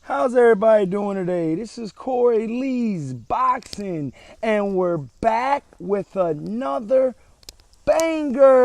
How's everybody doing today? This is Corey Lee's Boxing, and we're back with another banger.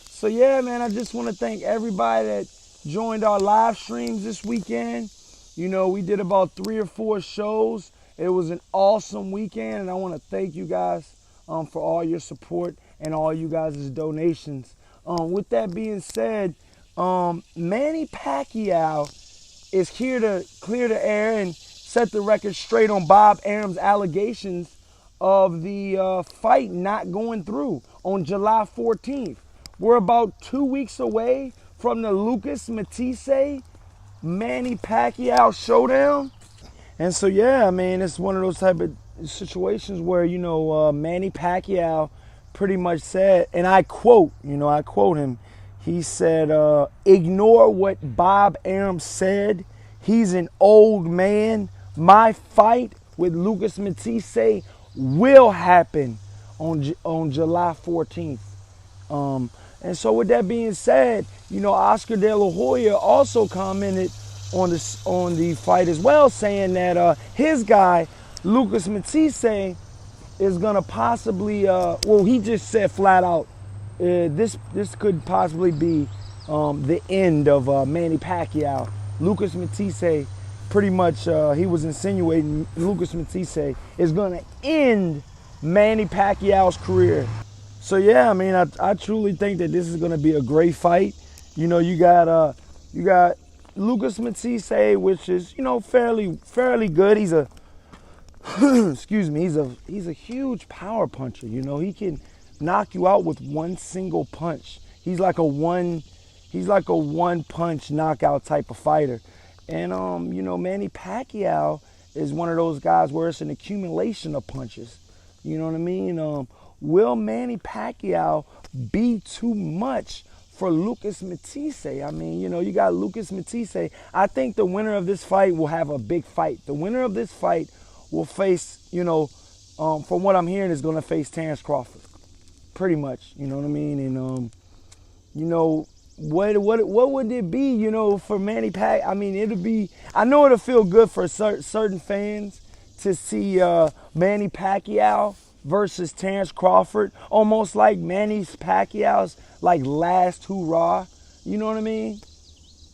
So yeah, man, I just want to thank everybody that joined our live streams this weekend. You know, we did about 3 or 4 shows. It was an awesome weekend, and I want to thank you guys for all your support and all you guys' donations. With that being said, Manny Pacquiao is here to clear the air and set the record straight on Bob Arum's allegations of the fight not going through on July 14th. We're about 2 weeks away from the Lucas Matisse Manny Pacquiao showdown. And so, yeah, I mean, it's one of those type of situations where, Manny Pacquiao pretty much said, and I quote him, he said, ignore what Bob Arum said. He's an old man. My fight with Lucas Matisse will happen on July 14th. And so with that being said, Oscar De La Hoya also commented on the fight as well, saying that his guy, Lucas Matisse, is gonna possibly he just said flat out, this could possibly be the end of Manny Pacquiao. Lucas Matisse, pretty much, he was insinuating Lucas Matisse is gonna end Manny Pacquiao's career. So yeah, I mean, I truly think that this is gonna be a great fight. You got Lucas Matisse, which is fairly good. He's a excuse me, he's a huge power puncher. He can knock you out with one single punch. He's like a one punch knockout type of fighter. And Manny Pacquiao is one of those guys where it's an accumulation of punches. You know what I mean? Will Manny Pacquiao be too much for Lucas Matisse? I mean, you got Lucas Matisse. I think the winner of this fight will have a big fight. The winner of this fight will face, from what I'm hearing, is going to face Terrence Crawford. Pretty much, you know what I mean? And, what would it be, for Manny Pacquiao? I mean, I know it'll feel good for certain fans to see Manny Pacquiao versus Terrence Crawford, almost like Manny Pacquiao's last hurrah, you know what I mean,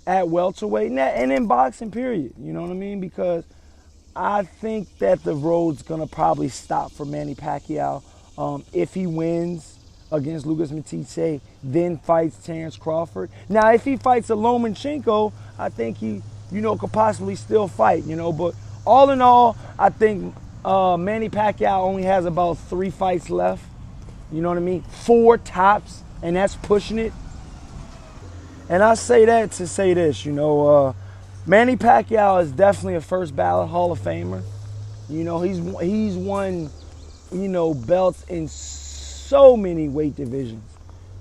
at welterweight, and in boxing, period, you know what I mean, because I think that the road's gonna probably stop for Manny Pacquiao if he wins against Lucas Matisse, then fights Terrence Crawford. Now, if he fights a Lomachenko, I think he, could possibly still fight, but all in all, I think Manny Pacquiao only has about 3 fights left. You know what I mean? 4 tops, and that's pushing it. And I say that to say this, Manny Pacquiao is definitely a first ballot Hall of Famer. He's won, belts in so many weight divisions.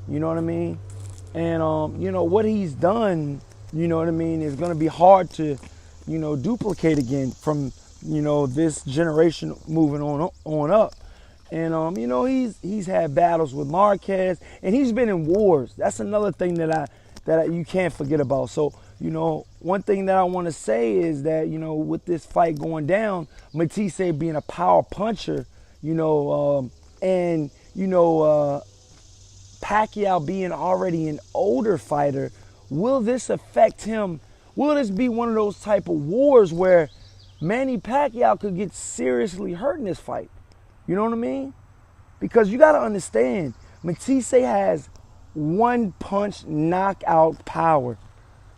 You know what I mean? And what he's done, is going to be hard to, duplicate again from this generation moving on up. And he's had battles with Marquez, and he's been in wars. That's another thing that you can't forget about. So one thing that I want to say is that with this fight going down, Matisse being a power puncher, and Pacquiao being already an older fighter, will this affect him? Will this be one of those type of wars where Manny Pacquiao could get seriously hurt in this fight? You know what I mean? Because you got to understand, Matisse has one punch knockout power.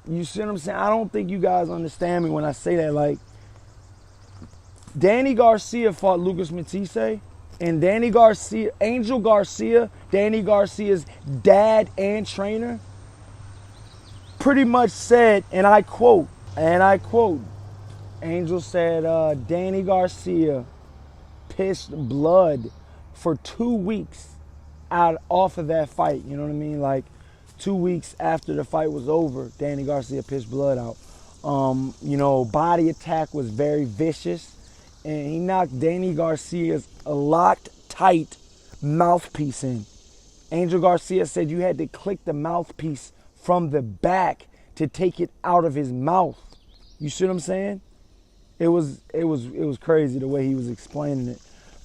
You see what I'm saying? I don't think you guys understand me when I say that. Danny Garcia fought Lucas Matisse, and Angel Garcia, Danny Garcia's dad and trainer, pretty much said, and I quote, Angel said, Danny Garcia pissed blood for 2 weeks off of that fight. You know what I mean? 2 weeks after the fight was over, Danny Garcia pissed blood out. Body attack was very vicious, and he knocked Danny Garcia's locked tight mouthpiece in. Angel Garcia said you had to click the mouthpiece from the back to take it out of his mouth. You see what I'm saying? It was crazy the way he was explaining it.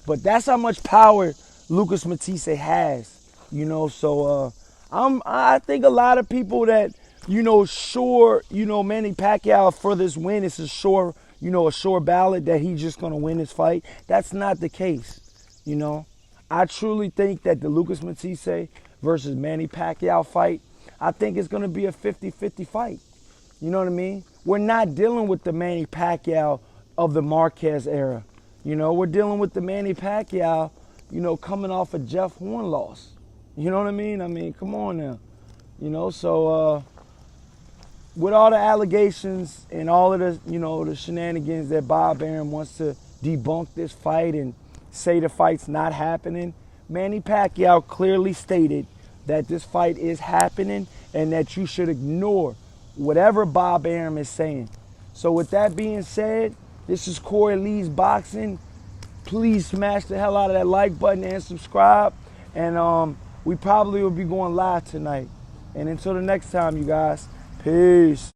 But that's how much power Lucas Matisse has, you know. So I think a lot of people that, you know, sure, you know, Manny Pacquiao for this win, it's a sure, you know, a sure ballot that he's just gonna win this fight. That's not the case, you know. I truly think that the Lucas Matisse versus Manny Pacquiao fight, I think it's gonna be a 50-50 fight. You know what I mean? We're not dealing with the Manny Pacquiao of the Marquez era. You know, we're dealing with the Manny Pacquiao, you know, coming off a Jeff Horn loss. You know what I mean? I mean, come on now. You know, so with all the allegations and all of the, you know, the shenanigans that Bob Arum wants to debunk this fight and say the fight's not happening, Manny Pacquiao clearly stated that this fight is happening and that you should ignore whatever Bob Arum is saying. So with that being said, this is Corey Lee's Boxing. Please smash the hell out of that like button and subscribe. And we probably will be going live tonight. And until the next time, you guys, peace.